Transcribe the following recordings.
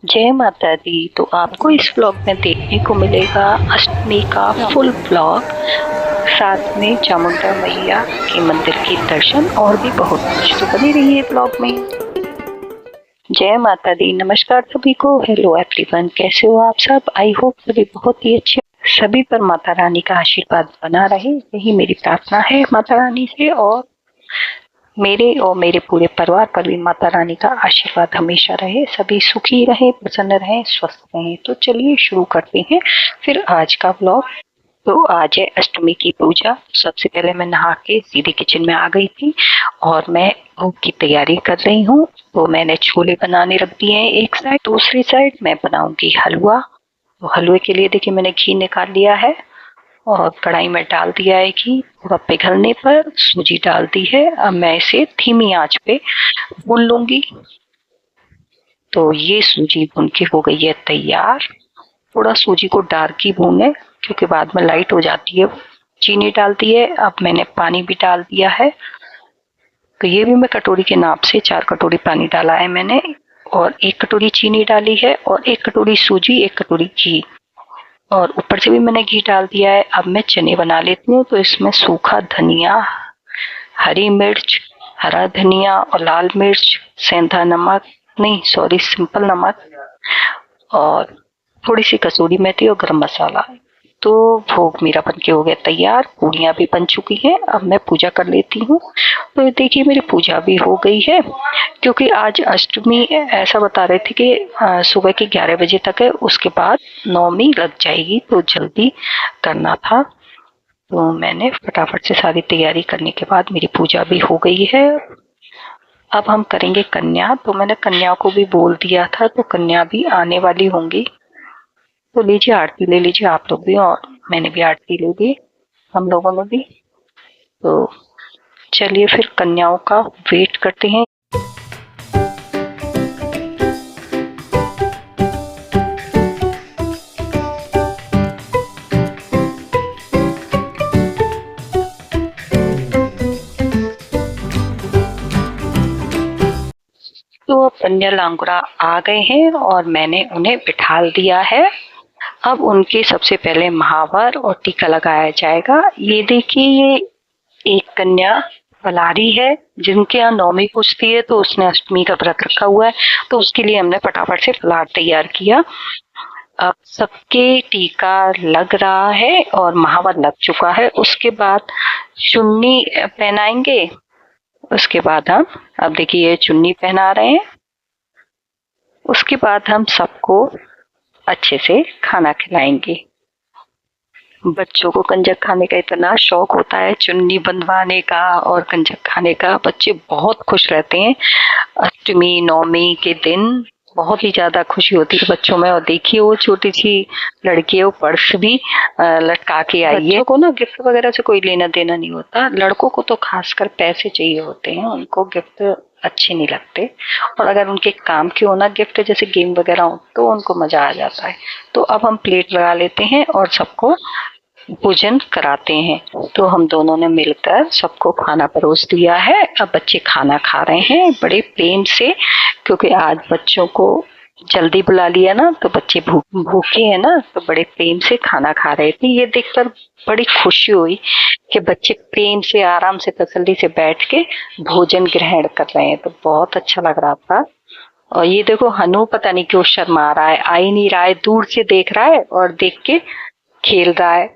जय माता दी। तो आपको इस ब्लॉग में देखने को मिलेगा अष्टमी का फुल ब्लॉग, साथ में चामुंडा मैया के मंदिर के दर्शन और भी बहुत कुछ। तो बनी रही है ब्लॉग में। जय माता दी। नमस्कार सभी को। हेलो एवरीवन, कैसे हो आप सब? आई होप सभी बहुत ही अच्छे। सभी पर माता रानी का आशीर्वाद बना रहे, यही मेरी प्रार्थना है माता रानी से। और मेरे पूरे परिवार पर भी माता रानी का आशीर्वाद हमेशा रहे, सभी सुखी रहे, प्रसन्न रहे, स्वस्थ रहे। तो चलिए शुरू करते हैं फिर आज का ब्लॉग। तो आज है अष्टमी की पूजा। सबसे पहले मैं नहा के सीधे किचन में आ गई थी और मैं भोग की तैयारी कर रही हूँ। तो मैंने छोले बनाने रख दिए हैं एक साइड, दूसरी साइड मैं बनाऊंगी हलवा। तो हलवे के लिए देखिए मैंने घी निकाल लिया है और कढ़ाई में डाल दिया है घी। थोड़ा पिघलने पर सूजी डाल दी है। अब मैं इसे धीमी आंच पे भून लूंगी। तो ये सूजी भून के हो गई है तैयार। थोड़ा सूजी को डार्क ही भूने क्योंकि बाद में लाइट हो जाती है। चीनी डाल दी है। अब मैंने पानी भी डाल दिया है। तो ये भी मैं कटोरी के नाप से 4 कटोरी पानी डाला है मैंने, और 1 कटोरी चीनी डाली है, और 1 कटोरी सूजी, 1 कटोरी घी, और ऊपर से भी मैंने घी डाल दिया है। अब मैं चने बना लेती हूँ। तो इसमें सूखा धनिया, हरी मिर्च, हरा धनिया और लाल मिर्च, सेंधा नमक, नहीं सॉरी सिंपल नमक, और थोड़ी सी कसूरी मेथी और गरम मसाला। तो भोग मेरा बन के हो गया तैयार। पूड़ियाँ भी बन चुकी हैं। अब मैं पूजा कर लेती हूँ। तो देखिए मेरी पूजा भी हो गई है, क्योंकि आज अष्टमी ऐसा बता रहे थे कि सुबह के 11 बजे तक है, उसके बाद नवमी लग जाएगी, तो जल्दी करना था। तो मैंने फटाफट से सारी तैयारी करने के बाद मेरी पूजा भी हो गई है। अब हम करेंगे कन्या। तो मैंने कन्या को भी बोल दिया था, तो कन्या भी आने वाली होंगी। तो लीजिए आरती ले लीजिए आप लोग भी, और मैंने भी आरती ले ली, हम लोगों ने भी। तो चलिए फिर कन्याओं का वेट करते हैं। तो अब कन्या लांगुरा आ गए हैं और मैंने उन्हें बिठाल दिया है। अब उनके सबसे पहले महावर और टीका लगाया जाएगा। ये देखिए, ये एक कन्या फलारी है, जिनके यहाँ नवमी पूजती है, तो उसने अष्टमी का व्रत रखा हुआ है, तो उसके लिए हमने फटाफट से फलार तैयार किया। अब सबके टीका लग रहा है और महावर लग चुका है। उसके बाद चुन्नी पहनाएंगे। उसके बाद हम, अब देखिए ये चुन्नी पहना रहे हैं। उसके बाद हम सबको अच्छे से खाना खिलाएंगे। बच्चों को कंजक खाने का इतना शौक होता है, चुन्नी बंधवाने का और कंजक खाने का। बच्चे बहुत खुश रहते हैं अष्टमी नवमी के दिन। बहुत ही ज्यादा खुशी होती है बच्चों में। और देखिए वो छोटी सी लड़की है, वो पर्स भी लटका के आई है। बच्चों को ना गिफ्ट वगैरह से कोई लेना देना नहीं होता। लड़कों को तो खासकर पैसे चाहिए होते हैं, उनको गिफ्ट अच्छे नहीं लगते। और अगर उनके काम के हो ना गिफ्ट, जैसे गेम वगैरह हो, तो उनको मजा आ जाता है। तो अब हम प्लेट लगा लेते हैं और सबको भोजन कराते हैं। तो हम दोनों ने मिलकर सबको खाना परोस दिया है। अब बच्चे खाना खा रहे हैं बड़े प्रेम से, क्योंकि आज बच्चों को जल्दी बुला लिया ना, तो बच्चे भूखे हैं ना, तो बड़े प्रेम से खाना खा रहे थे। ये देखकर बड़ी खुशी हुई कि बच्चे प्रेम से, आराम से, तसल्ली से बैठ के भोजन ग्रहण कर रहे हैं। तो बहुत अच्छा लग रहा था। और ये देखो हनु पता नहीं क्यों शर्मा रहा है, आ ही नहीं रहा है, दूर से देख रहा है और देख के खेल रहा है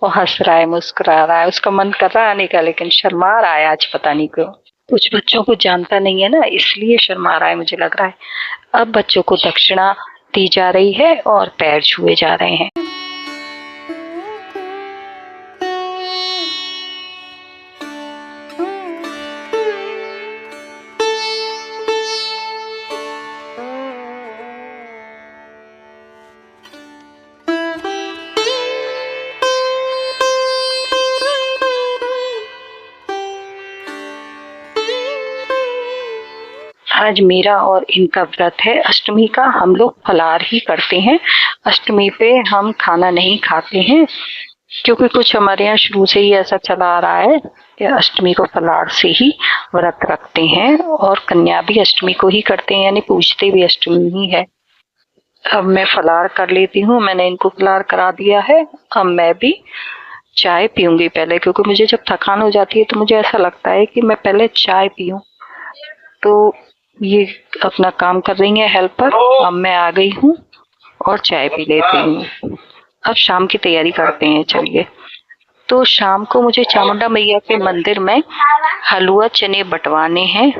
और हंस रहा है, मुस्कुरा रहा है। उसका मन कर रहा है आने का, लेकिन शर्मा रहा है आज, पता नहीं क्यों। कुछ बच्चों को जानता नहीं है ना, इसलिए शर्मा रहा है मुझे लग रहा है। अब बच्चों को दक्षिणा दी जा रही है और पैर छुए जा रहे हैं। आज मेरा और इनका व्रत है अष्टमी का। हम लोग फलार ही करते हैं। अष्टमी पे हम खाना नहीं खाते हैं, क्योंकि कुछ हमारे यहाँ शुरू से ही ऐसा चला आ रहा है कि अष्टमी को फलार से ही व्रत रखते हैं। और कन्या भी अष्टमी को ही करते हैं, यानी पूजते भी अष्टमी ही है। अब मैं फलार कर लेती हूँ। मैंने इनको फलार करा दिया है। अब मैं भी चाय पीऊंगी पहले, क्योंकि मुझे जब थकान हो जाती है तो मुझे ऐसा लगता है कि मैं पहले चाय पीऊं। तो ये अपना काम कर रही है हेल्पर। अब मैं आ गई हूँ और चाय पी लेती हूँ। अब शाम की तैयारी करते हैं, चलिए। तो शाम को मुझे चामुंडा मैया के मंदिर में हलवा चने बंटवाने हैं,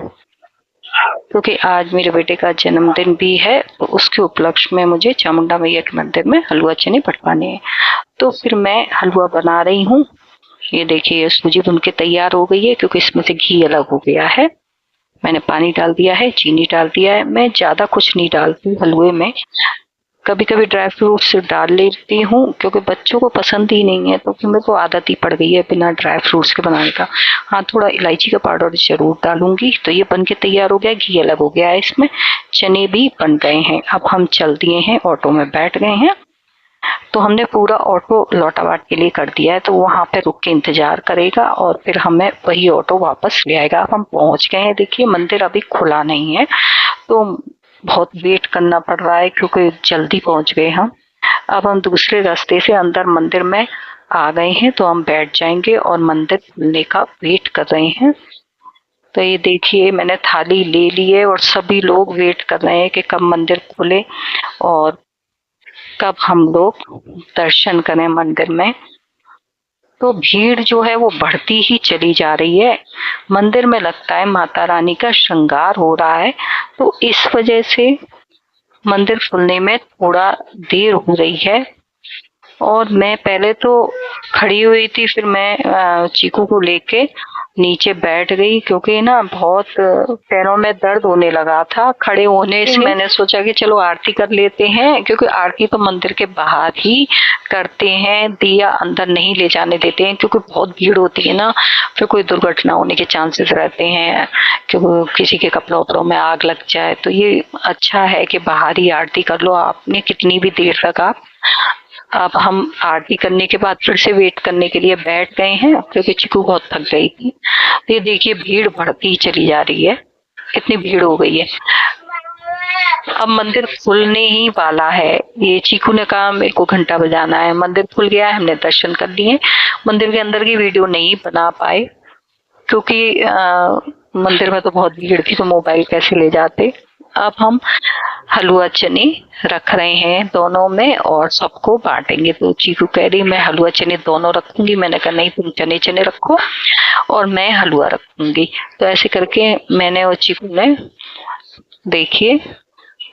क्योंकि आज मेरे बेटे का जन्मदिन भी है। तो उसके उपलक्ष्य में मुझे चामुंडा मैया के मंदिर में हलवा चने बंटवाने हैं। तो फिर मैं हलवा बना रही हूँ। ये देखिए सूजी बन के तैयार हो गई है, क्योंकि इसमें से घी अलग हो गया है। मैंने पानी डाल दिया है, चीनी डाल दिया है। मैं ज्यादा कुछ नहीं डालती हलवे में। कभी कभी ड्राई फ्रूट सिर्फ डाल लेती हूँ, क्योंकि बच्चों को पसंद ही नहीं है, तो फिर मेरे को आदत ही पड़ गई है बिना ड्राई फ्रूट्स के बनाने का। हाँ, थोड़ा इलायची का पाउडर जरूर डालूंगी। तो ये बन के तैयार हो गया, घी अलग हो गया है इसमें, चने भी बन गए हैं। अब हम चल दिए हैं, ऑटो में बैठ गए हैं। तो हमने पूरा ऑटो लौटावाट के लिए कर दिया है, तो वहां पे रुक के इंतजार करेगा और फिर हमें वही ऑटो वापस ले आएगा। अब हम पहुंच गए हैं। देखिए मंदिर अभी खुला नहीं है, तो बहुत वेट करना पड़ रहा है, क्योंकि जल्दी पहुंच गए हम। अब हम दूसरे रास्ते से अंदर मंदिर में आ गए हैं, तो हम बैठ जाएंगे और मंदिर खुलने का वेट कर रहे हैं। तो ये देखिए मैंने थाली ले ली है और सभी लोग वेट कर रहे हैं कि कब मंदिर खुले और कब हम लोग दर्शन करें मंदिर में। तो भीड़ जो है वो बढ़ती ही चली जा रही है। मंदिर में लगता है माता रानी का श्रृंगार हो रहा है, तो इस वजह से मंदिर खुलने में थोड़ा देर हो रही है। और मैं पहले तो खड़ी हुई थी, फिर मैं चीकू को लेके नीचे बैठ गई, क्योंकि ना बहुत पैरों में दर्द होने लगा था खड़े होने से। मैंने सोचा कि चलो आरती कर लेते हैं, क्योंकि आरती तो मंदिर के बाहर ही करते हैं, दिया अंदर नहीं ले जाने देते हैं, क्योंकि बहुत भीड़ होती है ना, फिर कोई दुर्घटना होने के चांसेस रहते हैं, क्योंकि किसी के कपड़ों वपड़ों में आग लग जाए। तो ये अच्छा है कि बाहर ही आरती कर लो आपने कितनी भी देर तक आप। अब हम आरती करने के बाद फिर से वेट करने के लिए बैठ गए हैं, क्योंकि चिकू बहुत थक गई थी। तो ये देखिए भीड़ बढ़ती चली जा रही है, कितनी भीड़ हो गई है। अब मंदिर खुलने ही वाला है। ये चीकू ने कहा मेरे को घंटा बजाना है। मंदिर खुल गया है, हमने दर्शन कर लिए। मंदिर के अंदर की वीडियो नहीं बना पाए, क्योंकि मंदिर में तो बहुत भीड़ थी, तो मोबाइल कैसे ले जाते। अब हम हलवा चने रख रहे हैं दोनों में और सबको बांटेंगे। तो चीकू कह रही मैं हलवा चने दोनों रखूंगी। मैंने कहा नहीं, तुम चने चने रखो और मैं हलवा रखूंगी। तो ऐसे करके मैंने और चीकू ने देखिए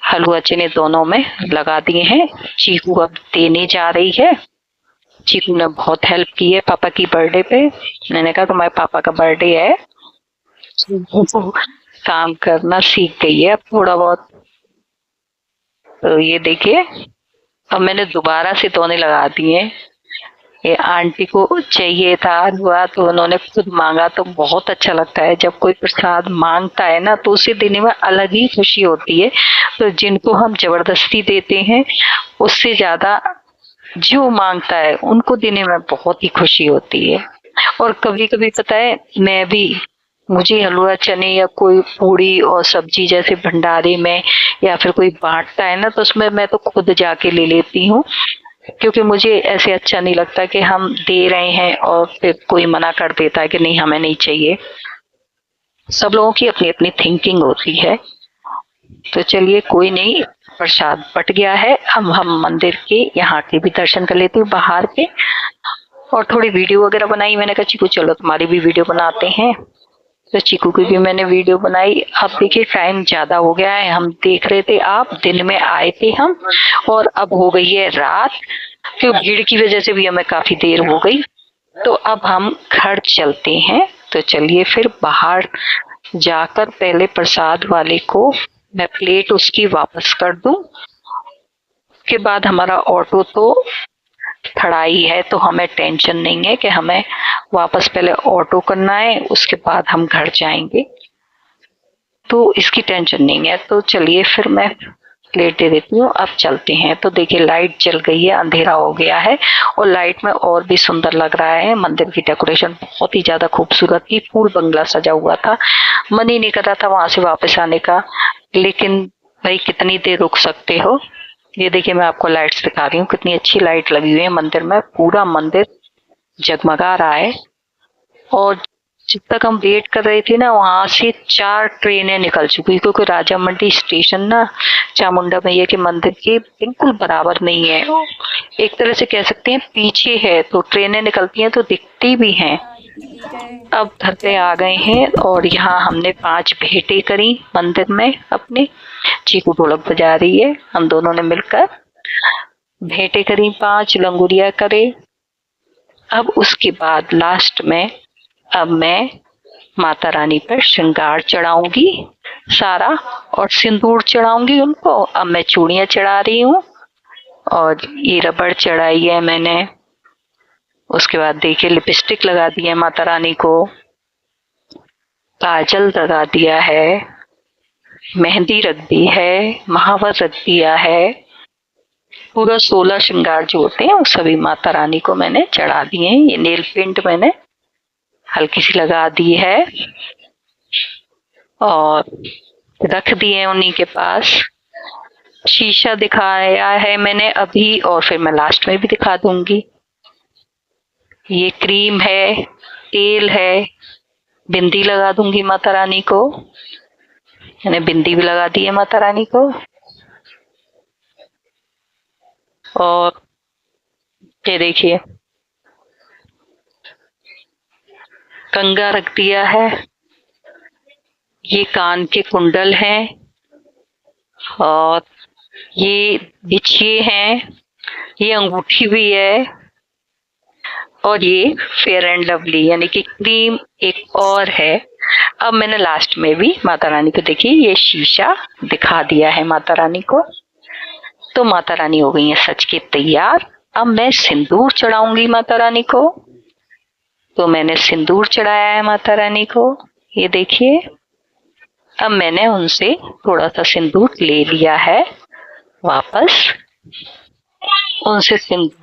हलवा चने दोनों में लगा दिए हैं। चीकू अब देने जा रही है। चीकू ने बहुत हेल्प की है पापा की बर्थडे पे। मैंने कहा तुम्हारे पापा का बर्थडे है, काम करना सीख गई है अब थोड़ा बहुत। तो ये देखिए अब मैंने दोबारा से दोने लगा दिए। ये आंटी को चाहिए था हलवा, तो उन्होंने खुद मांगा। तो बहुत अच्छा लगता है जब कोई प्रसाद मांगता है ना, तो उसे देने में अलग ही खुशी होती है। तो जिनको हम जबरदस्ती देते हैं, उससे ज्यादा जो मांगता है उनको देने में बहुत ही खुशी होती है। और कभी कभी पता है मैं भी, मुझे हलवा चने या कोई पूड़ी और सब्जी जैसे भंडारे में या फिर कोई बांटता है ना, तो उसमें मैं तो खुद जाके ले लेती हूँ, क्योंकि मुझे ऐसे अच्छा नहीं लगता कि हम दे रहे हैं और फिर कोई मना कर देता है कि नहीं हमें नहीं चाहिए। सब लोगों की अपनी अपनी थिंकिंग होती है। तो चलिए कोई नहीं, प्रसाद बट गया है। हम मंदिर के यहाँ के भी दर्शन कर लेते हैं बाहर के, और थोड़ी वीडियो वगैरह बनाई। मैंने कहा चीकू चलो तुम्हारी भी वीडियो बनाते हैं, तो चीकू की भी मैंने वीडियो बनाई। अब देखिए टाइम ज्यादा हो गया है, हम देख रहे थे आप दिन में आए थे हम, और अब हो गई है रात, क्योंकि भीड़ की वजह से भी हमें काफी देर हो गई। तो अब हम घर चलते हैं। तो चलिए फिर बाहर जाकर पहले प्रसाद वाले को मैं प्लेट उसकी वापस कर दूं। उसके बाद हमारा ऑटो तो खड़ा ही है, तो हमें टेंशन नहीं है कि हमें वापस पहले ऑटो करना है, उसके बाद हम घर जाएंगे, तो इसकी टेंशन नहीं है। तो चलिए फिर मैं प्लेट दे देती हूँ, अब चलते हैं। तो देखिए लाइट जल गई है, अंधेरा हो गया है, और लाइट में और भी सुंदर लग रहा है। मंदिर की डेकोरेशन बहुत ही ज्यादा खूबसूरत थी, फूल बंगला सजा हुआ था। मन ही नहीं कर रहा था वहां से वापस आने का, लेकिन भाई कितनी देर रुक सकते हो। ये देखिए मैं आपको लाइट्स दिखा रही हूँ, कितनी अच्छी लाइट लगी हुई है मंदिर में, पूरा मंदिर जगमगा रहा है। और जब तक हम वेट कर रहे थे ना, वहां से 4 ट्रेनें निकल चुकी, क्योंकि राजा मंडी स्टेशन ना चामुंडा मैया के मंदिर के बिल्कुल बराबर नहीं है, एक तरह से कह सकते हैं पीछे है, तो ट्रेनें निकलती हैं तो दिखती भी हैं। अब घर पे आ गए हैं और यहाँ हमने 5 भेंटें करी मंदिर में अपने। चीकू ढोलक बजा रही है, हम दोनों ने मिलकर भेंटें करी, 5 लंगुरिया करे। अब उसके बाद लास्ट में अब मैं माता रानी पर श्रृंगार चढ़ाऊंगी सारा, और सिंदूर चढ़ाऊंगी उनको। अब मैं चूड़ियां चढ़ा रही हूँ और ये रबड़ चढ़ाई है मैंने। उसके बाद देखिए लिपस्टिक लगा दी है माता रानी को, काजल लगा दिया है, मेहंदी रख दी है, महावर रख दिया है। पूरा 16 श्रृंगार जो होते हैं वो सभी माता रानी को मैंने चढ़ा दिए हैं। ये नेल पेंट मैंने हल्की सी लगा दी है और रख दिए उन्हीं के पास। शीशा दिखाया है मैंने अभी, और फिर मैं लास्ट में भी दिखा दूंगी। ये क्रीम है, तेल है, बिंदी लगा दूंगी माता रानी को, मैंने बिंदी भी लगा दी है माता रानी को। और ये देखिए कंगा रख दिया है, ये कान के कुंडल हैं, और ये बिछिए हैं, ये अंगूठी भी है, और ये फेयर एंड लवली यानी कि क्रीम एक और है। अब मैंने लास्ट में भी माता रानी को देखिए ये शीशा दिखा दिया है माता रानी को। तो माता रानी हो गई है सज के तैयार। अब मैं सिंदूर चढ़ाऊंगी माता रानी को। तो मैंने सिंदूर चढ़ाया है माता रानी को, ये देखिए। अब मैंने उनसे थोड़ा सा सिंदूर ले लिया है वापस। उनसे सिंदूर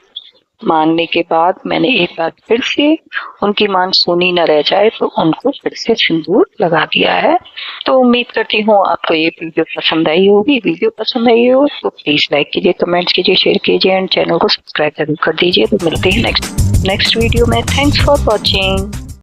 मांगने के बाद मैंने एक बार फिर से, उनकी मांग सुनी न रह जाए, तो उनको फिर से सिंदूर लगा दिया है। तो उम्मीद करती हूँ आपको ये वीडियो पसंद आई होगी। वीडियो पसंद आई हो तो प्लीज लाइक कीजिए, कमेंट्स कीजिए, शेयर कीजिए एंड चैनल को सब्सक्राइब जरूर कर दीजिए। तो मिलते हैं नेक्स्ट वीडियो में। Thanks for watching.